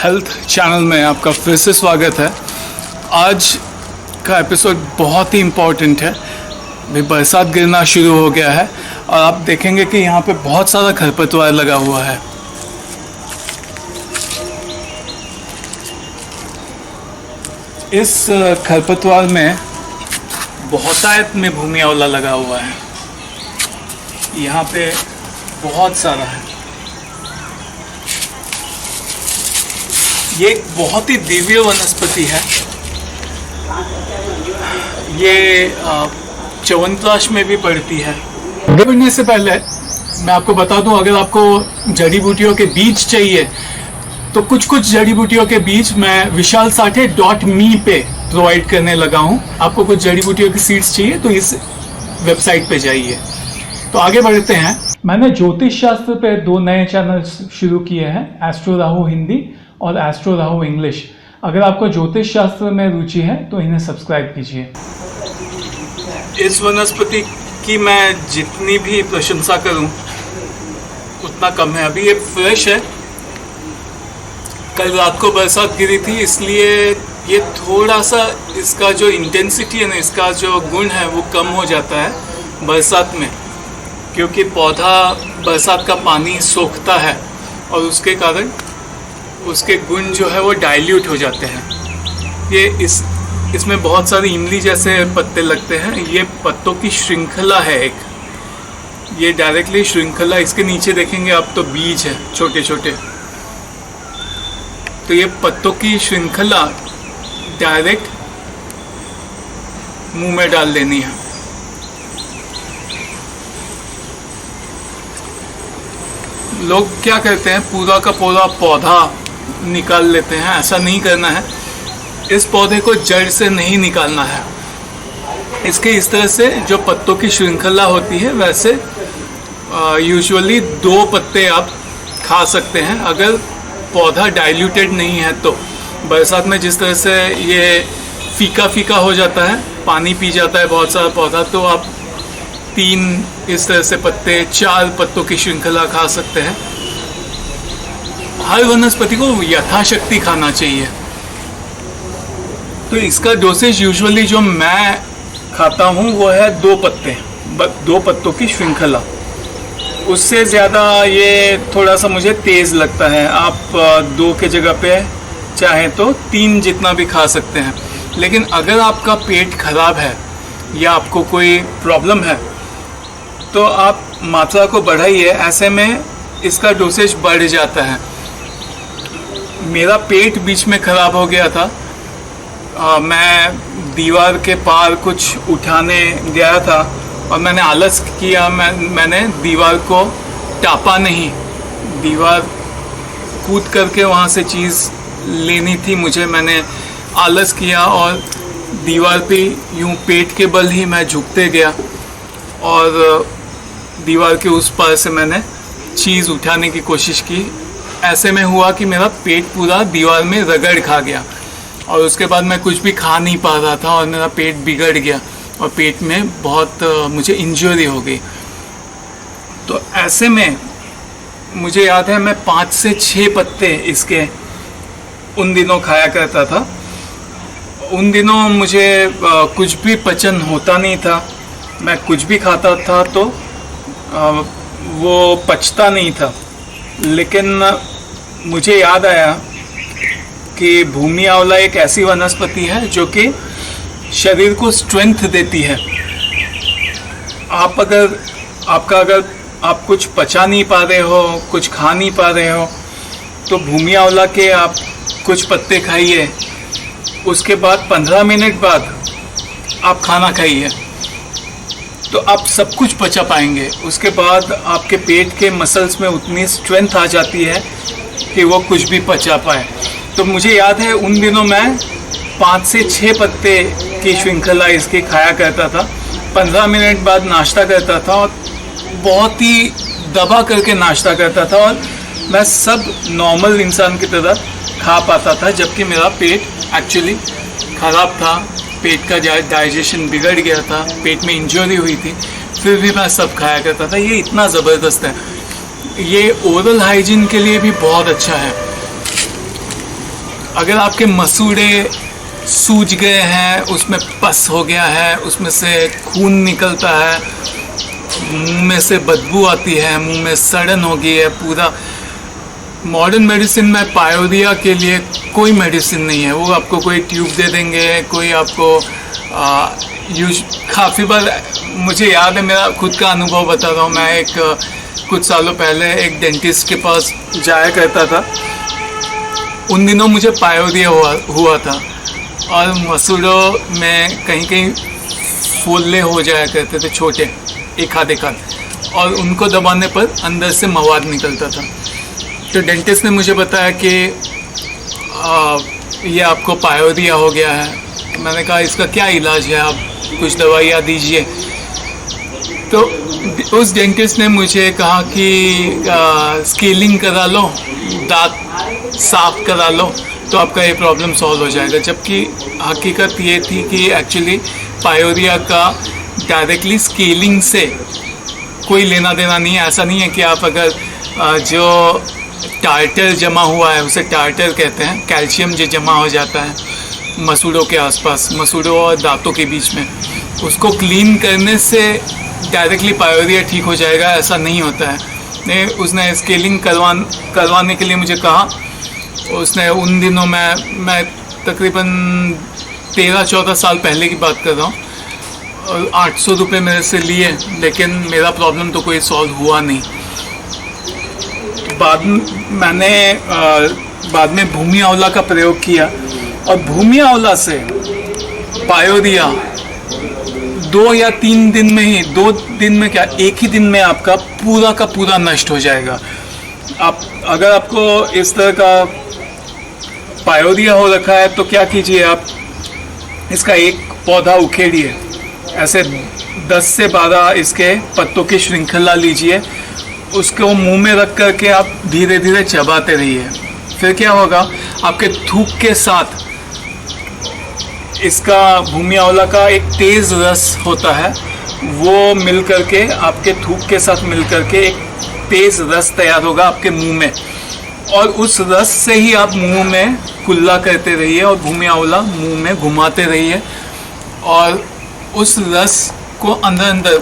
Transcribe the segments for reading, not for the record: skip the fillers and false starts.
Health channel में आपका फिर से स्वागत है। आज का एपिसोड बहुत ही इम्पोर्टेंट है। अभी बरसात गिरना शुरू हो गया है और आप देखेंगे कि यहाँ पे बहुत सारा खरपतवार लगा हुआ है। इस खरपतवार में बहुतायत में भूमि आंवला लगा हुआ है। यहाँ पे बहुत सारा है। ये एक बहुत ही दिव्य वनस्पति है। ये च्यवनप्राश में भी पड़ती है। आगे बढ़ने से पहले मैं आपको बता दूं, अगर आपको जड़ी बूटियों के बीज चाहिए तो कुछ जड़ी बूटियों के बीज मैं vishalsathe.me पे प्रोवाइड करने लगा हूं। आपको कुछ जड़ी बूटियों की सीड्स चाहिए तो इस वेबसाइट पे जाइए। तो आगे बढ़ते हैं। मैंने ज्योतिष शास्त्र पे 2 नए चैनल शुरू किए हैं, एस्ट्रो राहु हिंदी और एस्ट्रो राहु इंग्लिश। अगर आपको ज्योतिष शास्त्र में रुचि है तो इन्हें सब्सक्राइब कीजिए। इस वनस्पति की मैं जितनी भी प्रशंसा करूं उतना कम है। अभी ये फ्रेश है। कल रात को बरसात गिरी थी, इसलिए ये थोड़ा सा इसका जो इंटेंसिटी है ना, इसका जो गुण है वो कम हो जाता है बरसात में, क्योंकि पौधा बरसात का पानी सोखता है और उसके कारण उसके गुण जो है वो डाइल्यूट हो जाते हैं। ये इसमें बहुत सारे इमली जैसे पत्ते लगते हैं। ये पत्तों की श्रृंखला है एक। ये डायरेक्टली श्रृंखला, इसके नीचे देखेंगे आप तो बीज है छोटे छोटे। तो ये पत्तों की श्रृंखला डायरेक्ट मुंह में डाल देनी है। लोग क्या करते हैं, पूरा का पूरा पौधा निकाल लेते हैं। ऐसा नहीं करना है। इस पौधे को जड़ से नहीं निकालना है। इसके इस तरह से जो पत्तों की श्रृंखला होती है, वैसे यूजुअली 2 पत्ते आप खा सकते हैं अगर पौधा डाइल्यूटेड नहीं है तो। बरसात में जिस तरह से ये फीका फीका हो जाता है, पानी पी जाता है बहुत सारा पौधा, तो आप 3 इस तरह से पत्ते, 4 पत्तों की श्रृंखला खा सकते हैं। हर वनस्पति को यथाशक्ति खाना चाहिए। तो इसका डोसेज यूजुअली जो मैं खाता हूँ वो है 2 पत्ते, 2 पत्तों की श्रृंखला। उससे ज़्यादा ये थोड़ा सा मुझे तेज़ लगता है। आप 2 के जगह पे चाहे तो 3 जितना भी खा सकते हैं। लेकिन अगर आपका पेट खराब है या आपको कोई प्रॉब्लम है तो आप मात्रा को बढ़ाइए। ऐसे में इसका डोसेज बढ़ जाता है। मेरा पेट बीच में ख़राब हो गया था। मैं दीवार के पार कुछ उठाने गया था और मैंने आलस किया। मैंने दीवार को टापा नहीं। दीवार कूद करके वहाँ से चीज़ लेनी थी मुझे। मैंने आलस किया और दीवार पे यूँ पेट के बल ही मैं झुकते गया और दीवार के उस पार से मैंने चीज़ उठाने की कोशिश की। ऐसे में हुआ कि मेरा पेट पूरा दीवार में रगड़ खा गया और उसके बाद मैं कुछ भी खा नहीं पा रहा था और मेरा पेट बिगड़ गया और पेट में बहुत मुझे इंजरी हो गई। तो ऐसे में मुझे याद है मैं 5 से 6 पत्ते इसके उन दिनों खाया करता था। उन दिनों मुझे कुछ भी पचन होता नहीं था। मैं कुछ भी खाता था तो वो पचता नहीं था। लेकिन मुझे याद आया कि भूमि आंवला एक ऐसी वनस्पति है जो कि शरीर को स्ट्रेंथ देती है। अगर आप कुछ पचा नहीं पा रहे हो, कुछ खा नहीं पा रहे हो, तो भूमि आंवला के आप कुछ पत्ते खाइए। उसके बाद 15 मिनट बाद आप खाना खाइए तो आप सब कुछ पचा पाएंगे। उसके बाद आपके पेट के मसल्स में उतनी स्ट्रेंथ आ जाती है कि वो कुछ भी पचा पाए। तो मुझे याद है उन दिनों मैं 5 से 6 पत्ते की श्रृंखला इसकी खाया करता था। 15 मिनट बाद नाश्ता करता था और बहुत ही दबा करके नाश्ता करता था और मैं सब नॉर्मल इंसान की तरह खा पाता था, जबकि मेरा पेट एक्चुअली ख़राब था। पेट का डाइजेशन बिगड़ गया था, पेट में इंजरी हुई थी, फिर भी मैं सब खाया करता था। ये इतना ज़बरदस्त है। ये ओरल हाइजीन के लिए भी बहुत अच्छा है। अगर आपके मसूड़े सूज गए हैं, उसमें पस हो गया है, उसमें से खून निकलता है, मुंह में से बदबू आती है, मुंह में सड़न हो गई है पूरा, मॉडर्न मेडिसिन में पायोरिया के लिए कोई मेडिसिन नहीं है। वो आपको कोई ट्यूब दे देंगे, कोई आपको काफ़ी बार मुझे याद है, मेरा खुद का अनुभव बता रहा हूँ। मैं कुछ सालों पहले एक डेंटिस्ट के पास जाया करता था। उन दिनों मुझे पायोरिया हुआ था और मसूड़ों में कहीं कहीं फोल्ले हो जाया करते थे, छोटे एक आध, और उनको दबाने पर अंदर से मवाद निकलता था। तो डेंटिस्ट ने मुझे बताया कि ये आपको पायोरिया हो गया है। मैंने कहा इसका क्या इलाज है, आप कुछ दवाइयाँ दीजिए। तो उस डेंटिस्ट ने मुझे कहा कि स्केलिंग करा लो, दांत साफ करा लो, तो आपका ये प्रॉब्लम सॉल्व हो जाएगा। जबकि हकीकत ये थी कि एक्चुअली पायोरिया का डायरेक्टली स्केलिंग से कोई लेना देना नहीं है। ऐसा नहीं है कि आप अगर जो टार्टर जमा हुआ है, उसे टार्टर कहते हैं, कैल्शियम जो जमा हो जाता है मसूड़ों के आसपास, मसूड़ों और दांतों के बीच में, उसको क्लीन करने से डायरेक्टली पायोरिया ठीक हो जाएगा, ऐसा नहीं होता है। उसने स्केलिंग करवाने के लिए मुझे कहा। उसने उन दिनों मैं तकरीबन 13-14 साल पहले की बात कर रहा हूँ, और 800 रुपये मेरे से लिए, लेकिन मेरा प्रॉब्लम तो कोई सॉल्व हुआ नहीं। बाद में भूमि आंवला का प्रयोग किया, और भूमि आंवला से पायोरिया 2 या 3 दिन में ही, 2 दिन में क्या, एक ही दिन में आपका पूरा का पूरा नष्ट हो जाएगा। अगर आपको इस तरह का पायोरिया हो रखा है तो क्या कीजिए, आप इसका एक पौधा उखेड़िए, ऐसे 10 से 12 इसके पत्तों की श्रृंखला लीजिए, उसको मुंह में रख करके आप धीरे धीरे चबाते रहिए। फिर क्या होगा, आपके थूक के साथ इसका भूमि आंवला का एक तेज़ रस होता है, वो मिल करके आपके थूक के साथ मिल करके एक तेज़ रस तैयार होगा आपके मुंह में, और उस रस से ही आप मुंह में कुल्ला करते रहिए और भूमि आंवला मुंह में घुमाते रहिए, और उस रस को अंदर अंदर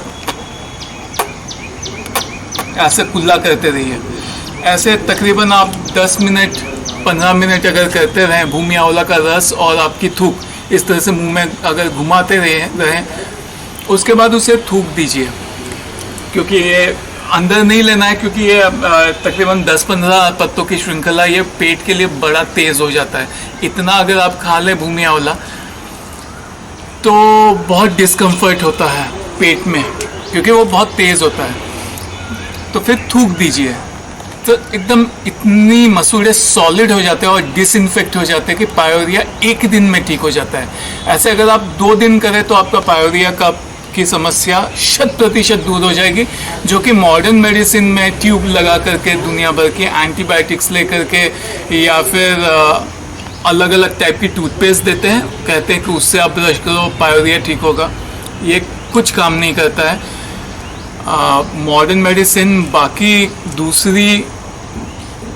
ऐसे कुल्ला करते रहिए। ऐसे तकरीबन आप 10 मिनट 15 मिनट अगर करते रहें, भूमि आंवला का रस और आपकी थूक इस तरह से मुंह में अगर घुमाते रहें, उसके बाद उसे थूक दीजिए, क्योंकि ये अंदर नहीं लेना है, क्योंकि ये तकरीबन 10-15 पत्तों की श्रृंखला ये पेट के लिए बड़ा तेज़ हो जाता है। इतना अगर आप खा लें भूमि आंवला तो बहुत डिस्कम्फर्ट होता है पेट में, क्योंकि वो बहुत तेज़ होता है। तो फिर थूक दीजिए, तो एकदम इतनी मसूड़े सॉलिड हो जाते हैं और डिसइंफेक्ट हो जाते हैं कि पायोरिया एक दिन में ठीक हो जाता है। ऐसे अगर आप 2 दिन करें तो आपका पायोरिया की समस्या 100% दूर हो जाएगी, जो कि मॉडर्न मेडिसिन में ट्यूब लगा करके, दुनिया भर के एंटीबायोटिक्स ले करके, या फिर अलग अलग टाइप की टूथपेस्ट देते हैं, कहते हैं कि उससे आप ब्रश करो पायोरिया ठीक होगा। ये कुछ काम नहीं करता है। मॉडर्न मेडिसिन बाकी दूसरी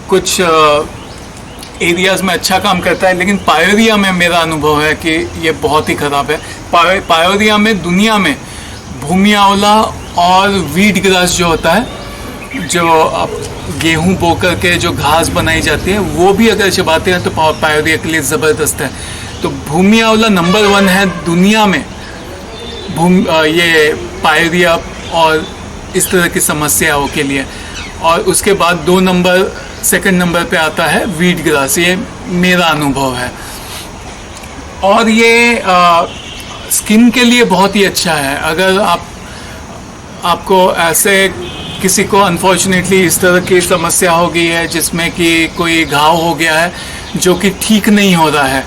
कुछ एरियाज़ में अच्छा काम करता है, लेकिन पायोरिया में मेरा अनुभव है कि ये बहुत ही ख़राब है। पायोरिया में दुनिया में भूमि आंवला और वीट ग्रास जो होता है, जो गेहूं बो करके जो घास बनाई जाती है, वो भी अगर चबाते हैं तो पायोरिया के लिए ज़बरदस्त है। तो भूमि आंवला नंबर 1 है दुनिया में ये पायोरिया और इस तरह की समस्याओं के लिए, और उसके बाद 2 नंबर पे आता है वीट ग्रास। ये मेरा अनुभव है, और ये स्किन के लिए बहुत ही अच्छा है। अगर आपको ऐसे किसी को अनफॉर्चुनेटली इस तरह की समस्या हो गई है जिसमें कि कोई घाव हो गया है जो कि ठीक नहीं हो रहा है,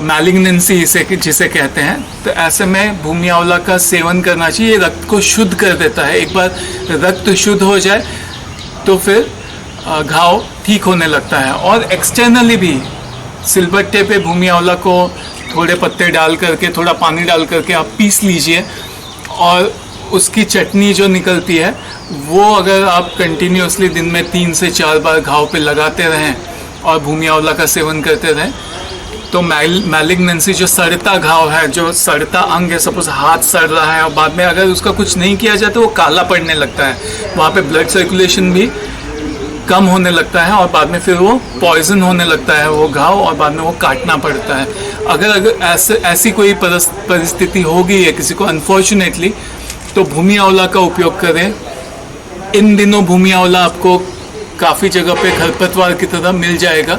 मैलिग्नेंसी जिसे कहते हैं, तो ऐसे में भूमि आंवला का सेवन करना चाहिए। ये रक्त को शुद्ध कर देता है। एक बार रक्त शुद्ध हो जाए तो फिर घाव ठीक होने लगता है। और एक्सटर्नली भी सिलबट्टे पे भूमि आंवला को थोड़े पत्ते डाल करके, थोड़ा पानी डाल करके आप पीस लीजिए, और उसकी चटनी जो निकलती है वो अगर आप कंटिन्यूसली दिन में 3 से 4 बार घाव पे लगाते रहें और भूमि आंवला का सेवन करते रहें तो मैलिग्नेंसी, जो सड़ता घाव है, जो सड़ता अंग है, सपोज हाथ सड़ रहा है और बाद में अगर उसका कुछ नहीं किया जाए तो वो काला पड़ने लगता है, वहाँ पे ब्लड सर्कुलेशन भी कम होने लगता है और बाद में फिर वो पॉइजन होने लगता है वो घाव और बाद में वो काटना पड़ता है। अगर ऐसी कोई परिस्थिति हो गई है किसी को अनफॉर्चुनेटली, तो भूमि आंवला का उपयोग करें। इन दिनों भूमि आंवला आपको काफ़ी जगह पे खरपतवार की तरह मिल जाएगा।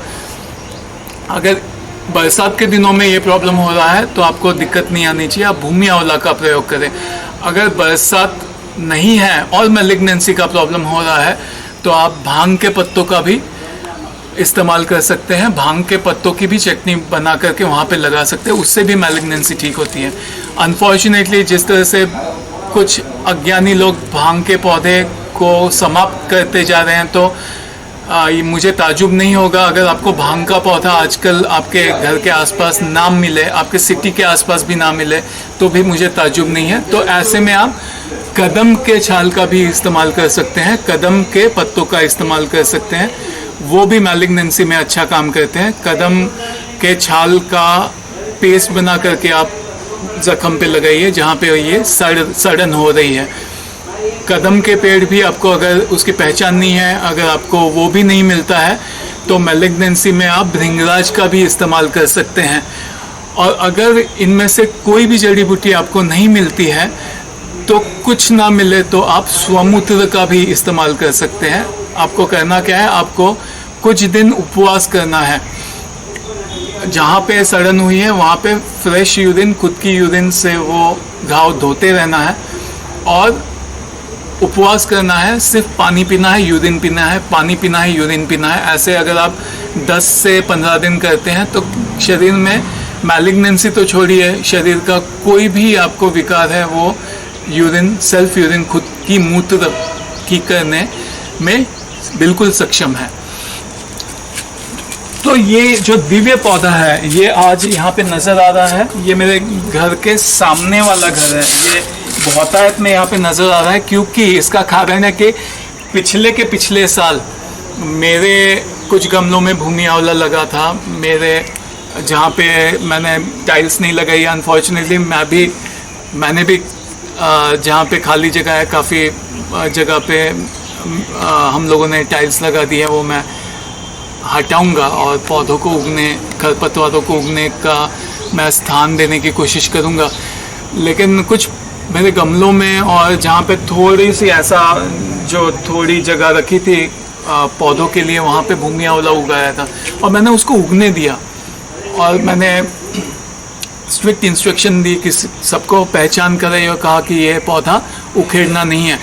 अगर बरसात के दिनों में ये प्रॉब्लम हो रहा है तो आपको दिक्कत नहीं आनी चाहिए, आप भूमि आंवला का प्रयोग करें। अगर बरसात नहीं है और मैलिग्नेंसी का प्रॉब्लम हो रहा है तो आप भांग के पत्तों का भी इस्तेमाल कर सकते हैं। भांग के पत्तों की भी चटनी बना करके वहाँ पे लगा सकते हैं, उससे भी मैलिग्नेंसी ठीक होती है। अनफॉर्चुनेटली जिस तरह से कुछ अज्ञानी लोग भांग के पौधे को समाप्त करते जा रहे हैं, तो मुझे ताजुब नहीं होगा अगर आपको भांग का पौधा आजकल आपके घर के आसपास ना मिले, आपके सिटी के आसपास भी ना मिले, तो भी मुझे ताजुब नहीं है। तो ऐसे में आप कदम के छाल का भी इस्तेमाल कर सकते हैं, कदम के पत्तों का इस्तेमाल कर सकते हैं, वो भी मैलिग्नेंसी में अच्छा काम करते हैं। कदम के छाल का पेस्ट बना करके आप जख्म पे लगाइए जहाँ पे ये सड़न हो रही है। कदम के पेड़ भी आपको अगर उसकी पहचान नहीं है, अगर आपको वो भी नहीं मिलता है, तो मैलिग्नेंसी में आप भृंगराज का भी इस्तेमाल कर सकते हैं। और अगर इनमें से कोई भी जड़ी बूटी आपको नहीं मिलती है तो कुछ ना मिले तो आप स्वमूत्र का भी इस्तेमाल कर सकते हैं। आपको करना क्या है, आपको कुछ दिन उपवास करना है। जहाँ पे सड़न हुई है वहाँ पे फ्रेश यूरिन, खुद की यूरिन से वो घाव धोते रहना है और उपवास करना है। सिर्फ पानी पीना है, यूरिन पीना है, पानी पीना है, यूरिन पीना है। ऐसे अगर आप 10 से 15 दिन करते हैं तो शरीर में मैलिग्नेंसी तो छोड़िए, शरीर का कोई भी आपको विकार है वो यूरिन, सेल्फ यूरिन, खुद की मूत्र की करने में बिल्कुल सक्षम है। तो ये जो दिव्य पौधा है ये आज यहाँ पे नज़र आ रहा है, ये मेरे घर के सामने वाला घर है, ये बहुतायत में यहाँ पे नज़र आ रहा है क्योंकि इसका कारण है कि पिछले साल मेरे कुछ गमलों में भूमि आंवला लगा था। मेरे जहाँ पे मैंने टाइल्स नहीं लगाई, अनफॉर्चुनेटली मैंने भी जहाँ पे खाली जगह है काफ़ी जगह पे हम लोगों ने टाइल्स लगा दी है, वो मैं हटाऊंगा और पौधों को उगने, खरपतवारों को उगने का मैं स्थान देने की कोशिश करूंगा। लेकिन कुछ मेरे गमलों में और जहाँ पे थोड़ी सी ऐसा जो थोड़ी जगह रखी थी पौधों के लिए, वहाँ पे भूमि आंवला उगाया था और मैंने उसको उगने दिया और मैंने स्ट्रिक्ट इंस्ट्रक्शन दी कि सबको पहचान करें और कहा कि ये पौधा उखेड़ना नहीं है।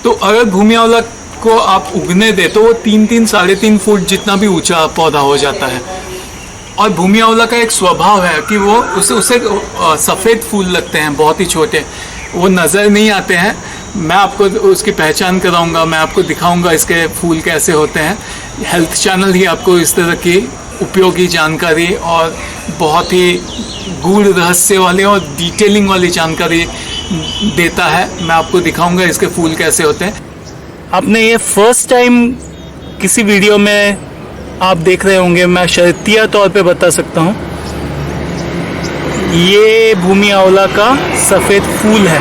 तो अगर भूमि आंवला को आप उगने दे तो वो 3-3, 3.5 फुट जितना भी ऊंचा पौधा हो जाता है। और भूमि आंवला का एक स्वभाव है कि वो उसे सफ़ेद फूल लगते हैं, बहुत ही छोटे, वो नज़र नहीं आते हैं। मैं आपको उसकी पहचान कराऊंगा, मैं आपको दिखाऊंगा इसके फूल कैसे होते हैं। हेल्थ चैनल ही आपको इस तरह की उपयोगी जानकारी और बहुत ही गूढ़ रहस्य वाली और डिटेलिंग वाली जानकारी देता है। मैं आपको दिखाऊंगा इसके फूल कैसे होते हैं। आपने ये फर्स्ट टाइम किसी वीडियो में आप देख रहे होंगे, मैं शर्तिया तौर पे बता सकता हूँ, ये भूमि आंवला का सफ़ेद फूल है।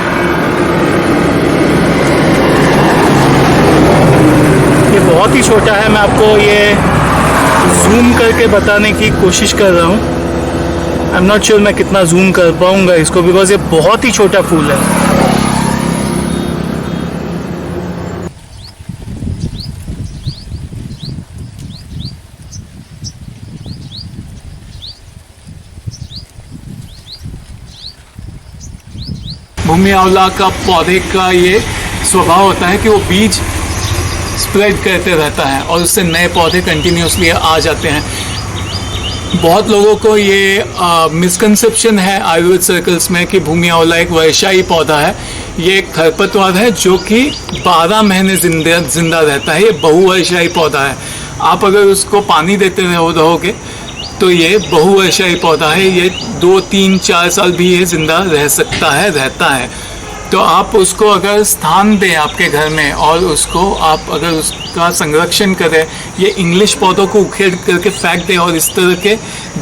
ये बहुत ही छोटा है, मैं आपको ये जूम करके बताने की कोशिश कर रहा हूँ। आई एम नॉट श्योर मैं कितना जूम कर पाऊँगा इसको, बिकॉज ये बहुत ही छोटा फूल है। भूमि आंवला का पौधे का ये स्वभाव होता है कि वो बीज स्प्रेड करते रहता है और उससे नए पौधे कंटिन्यूसली आ जाते हैं। बहुत लोगों को ये मिसकंसेप्शन है आयुर्वेद सर्कल्स में कि भूमि आंवला एक वर्षाई पौधा है। ये एक खरपतवार है जो कि 12 महीने जिंदा रहता है। ये बहुवर्षाई पौधा है। आप अगर उसको पानी देते रहोगे तो ये बहुवर्षाई पौधा है। ये 2, 3, 4 साल भी ये जिंदा रह सकता है, रहता है। तो आप उसको अगर स्थान दें आपके घर में और उसको आप अगर का संरक्षण करे, ये इंग्लिश पौधों को उखेड़ करके फेंक दे और इस तरह के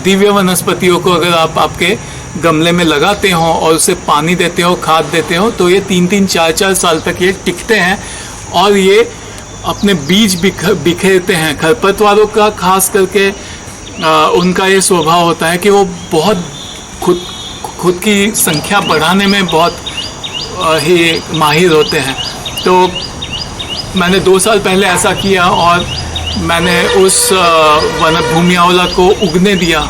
दिव्य वनस्पतियों को अगर आप आपके गमले में लगाते हो और उसे पानी देते हो, खाद देते हो, तो ये 3-3, 4-4 साल तक ये टिकते हैं और ये अपने बीज बिखेरते हैं। खरपतवारों का खास करके उनका ये स्वभाव होता है कि वो बहुत खुद की संख्या बढ़ाने में बहुत ही माहिर होते हैं। तो मैंने 2 साल पहले ऐसा किया और मैंने उस भूमि आंवला को उगने दिया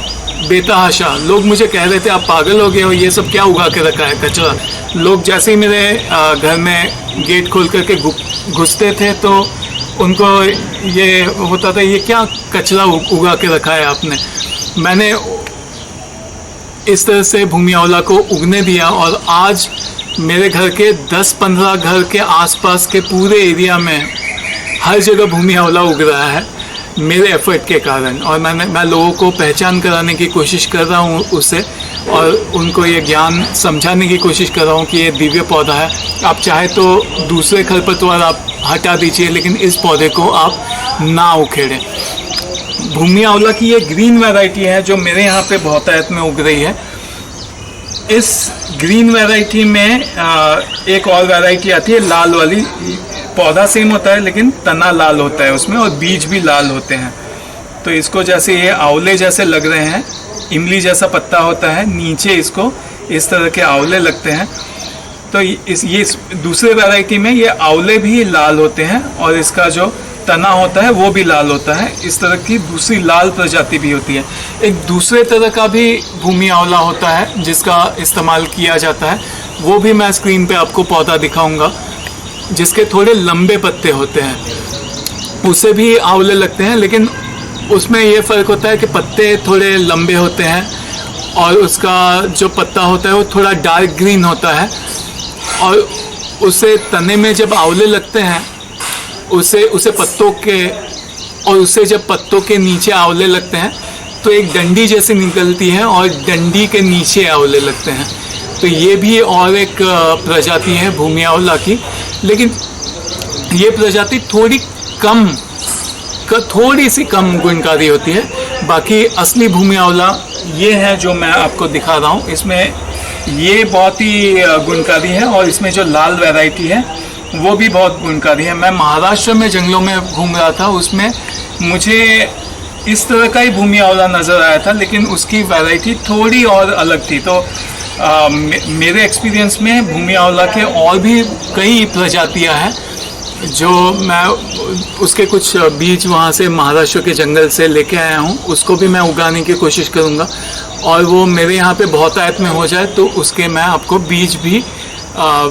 बेतहाशा। लोग मुझे कह रहे थे आप पागल हो गए हो, ये सब क्या उगा के रखा है कचरा। लोग जैसे ही मेरे घर में गेट खोल करके घुसते थे तो उनको ये होता था ये क्या कचरा उगा के रखा है आपने। मैंने इस तरह से भूमि आंवला को उगने दिया और आज मेरे घर के 10-15 घर के आसपास के पूरे एरिया में हर जगह भूमि आंवला उग रहा है मेरे एफर्ट के कारण। और मैं लोगों को पहचान कराने की कोशिश कर रहा हूँ उससे, और उनको ये ज्ञान समझाने की कोशिश कर रहा हूँ कि ये दिव्य पौधा है। आप चाहे तो दूसरे खरपतवार आप हटा दीजिए, लेकिन इस पौधे को आप ना उखेड़ें। भूमि आंवला की ये ग्रीन वैरायटी है जो मेरे यहाँ पे बहुतायत में उग रही है। इस ग्रीन वैरायटी में एक और वैरायटी आती है लाल वाली। पौधा सेम होता है लेकिन तना लाल होता है उसमें और बीज भी लाल होते हैं। तो इसको जैसे ये आंवले जैसे लग रहे हैं, इमली जैसा पत्ता होता है, नीचे इसको इस तरह के आंवले लगते हैं। तो ये दूसरे वैरायटी में ये आंवले भी लाल होते हैं और इसका जो तना होता है वो भी लाल होता है। इस तरह की दूसरी लाल प्रजाति भी होती है। एक दूसरे तरह का भी भूमि आंवला होता है जिसका इस्तेमाल किया जाता है, वो भी मैं स्क्रीन पे आपको पौधा दिखाऊंगा, जिसके थोड़े लंबे पत्ते होते हैं। उसे भी आंवले लगते हैं लेकिन उसमें ये फ़र्क होता है कि पत्ते थोड़े लंबे होते हैं और उसका जो पत्ता होता है वो थोड़ा डार्क ग्रीन होता है। और उसे तने में जब आंवले लगते हैं उसे पत्तों के, और उसे जब पत्तों के नीचे आंवले लगते हैं तो एक डंडी जैसी निकलती है और डंडी के नीचे आंवले लगते हैं। तो ये भी और एक प्रजाति है भूमि आंवला की, लेकिन ये प्रजाति थोड़ी सी कम गुणकारी होती है। बाकी असली भूमि आंवला ये है जो मैं आपको दिखा रहा हूँ। इसमें ये बहुत ही गुणकारी है और इसमें जो लाल वैरायटी है वो भी बहुत गुणकारी है। मैं महाराष्ट्र में जंगलों में घूम रहा था, उसमें मुझे इस तरह का ही भूमि आंवला नज़र आया था लेकिन उसकी वैरायटी थोड़ी और अलग थी। तो मेरे एक्सपीरियंस में भूमि आंवला के और भी कई प्रजातियां हैं जो मैं उसके कुछ बीज वहाँ से महाराष्ट्र के जंगल से लेके आया हूँ। उसको भी मैं उगाने की कोशिश करूँगा और वो मेरे यहाँ पे बहुतायत में हो जाए तो उसके मैं आपको बीज भी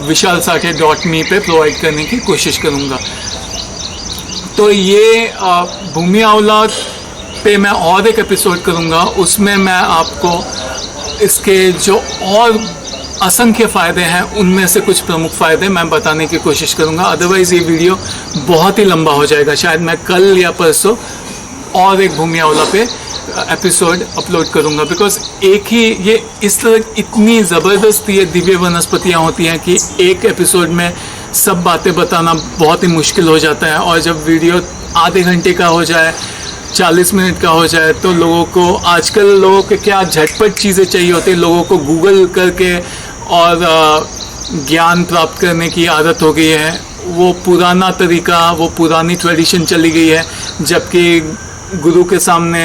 vishalsathe.me पे प्रोवाइड करने की कोशिश करूँगा। तो ये भूमि आंवला पे मैं और एक एपिसोड करूँगा, उसमें मैं आपको इसके जो और असंख्य फ़ायदे हैं उनमें से कुछ प्रमुख फ़ायदे मैं बताने की कोशिश करूँगा। अदरवाइज़ ये वीडियो बहुत ही लंबा हो जाएगा। शायद मैं कल या परसों और एक भूमि आंवला पे एपिसोड अपलोड करूँगा, बिकॉज एक ही ये इस तरह इतनी ज़बरदस्त ये दिव्य वनस्पतियाँ होती हैं कि एक एपिसोड में सब बातें बताना बहुत ही मुश्किल हो जाता है। और जब वीडियो आधे घंटे का हो जाए, 40 मिनट का हो जाए, तो लोगों को आजकल लोगों के क्या झटपट चीज़ें चाहिए होती है। लोगों को गूगल करके और ज्ञान प्राप्त करने की आदत हो गई है। वो पुराना तरीका, वो पुरानी ट्रेडिशन चली गई है। जबकि गुरु के सामने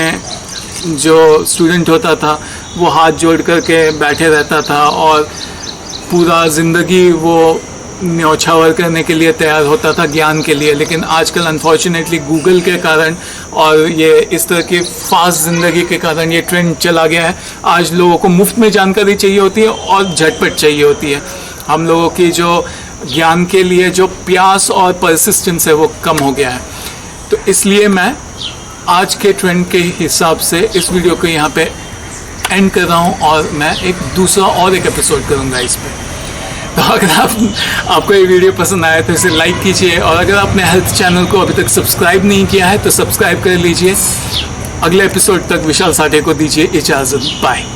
जो स्टूडेंट होता था वो हाथ जोड़ करके बैठे रहता था और पूरा ज़िंदगी वो न्यौछावर करने के लिए तैयार होता था ज्ञान के लिए। लेकिन आजकल अनफॉर्चुनेटली गूगल के कारण और ये इस तरह की फास्ट ज़िंदगी के कारण ये ट्रेंड चला गया है। आज लोगों को मुफ्त में जानकारी चाहिए होती है और झटपट चाहिए होती है। हम लोगों की जो ज्ञान के लिए जो प्यास और परसिस्टेंस है वो कम हो गया है। तो इसलिए मैं आज के ट्रेंड के हिसाब से इस वीडियो को यहाँ पे एंड कर रहा हूँ और मैं एक दूसरा और एक एपिसोड करूँगा इस पर। तो अगर आपको ये वीडियो पसंद आया तो इसे लाइक कीजिए, और अगर आपने हेल्थ चैनल को अभी तक सब्सक्राइब नहीं किया है तो सब्सक्राइब कर लीजिए। अगले एपिसोड तक विशाल साठे को दीजिए इजाज़त। बाय।